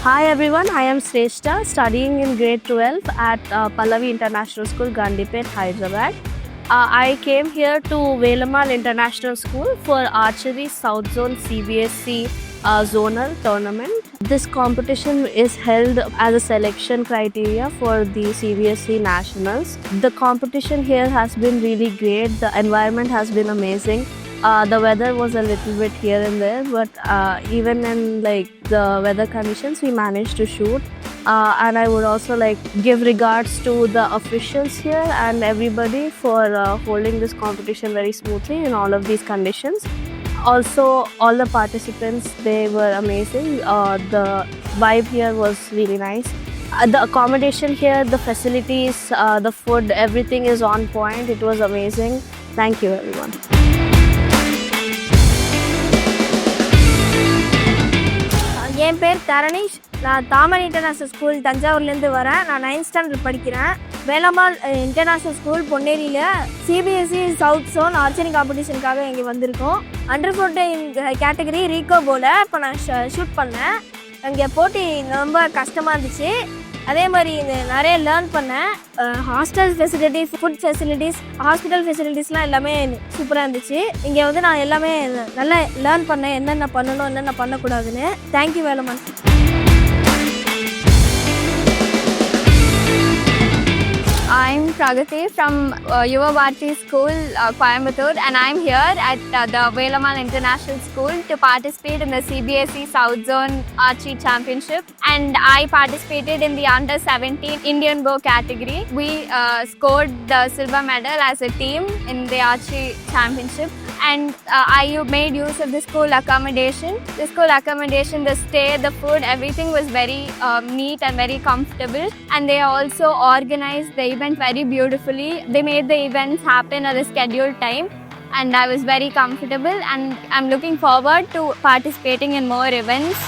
Hi everyone, I am Sreshta, studying in grade 12 at Pallavi International School, Gandhipet, Hyderabad. I came here to Velammal International School for Archery South Zone CBSE zonal tournament. This competition is held as a selection criteria for the CBSE nationals. The competition here has been really great. The environment has been amazing. The weather was a little bit here and there, but even in the weather conditions, we managed to shoot. And I would also give regards to the officials here and everybody for holding this competition very smoothly in all of these conditions. Also, all the participants, they were amazing. The vibe here was really nice. The accommodation here, the facilities, the food, everything is on point. It was amazing. Thank you, everyone. என் பேர் தரணிஷ். நான் Thamal international school தஞ்சாவூர்லேருந்து வரேன். நான் 9th standard படிக்கிறேன். Velammal international school பொன்னேரியில் CBSE south zone archery காம்படிஷனுக்காக இங்கே வந்திருக்கோம். Under 14 category Rico போல் இப்போ நான் ஷூட் பண்ணேன். இங்கே போட்டி ரொம்ப கஷ்டமாக இருந்துச்சு. அதே மாதிரி நிறைய லேர்ன் பண்ணேன். Hostel facilities, food facilities, hospital ஃபெசிலிட்டிஸ்லாம் எல்லாமே சூப்பராக இருந்துச்சு. இங்கே வந்து நான் எல்லாமே நல்லா லேர்ன் பண்ணேன், என்னென்ன பண்ணணும் என்னென்ன பண்ணக்கூடாதுன்னு. Thank you Velammal. I'm Pragati from Yuva Bharati School, Coimbatore, and I'm here at the Velammal International School to participate in the CBSE South Zone Archery Championship. And I participated in the under 17 Indian bow category. We scored the silver medal as a team in the archery championship. And I made use of the school accommodation. The school accommodation, the stay, the food, everything was very neat and very comfortable. And they also organized the event very beautifully. They made the events happen at a scheduled time. And I was very comfortable, and I'm looking forward to participating in more events.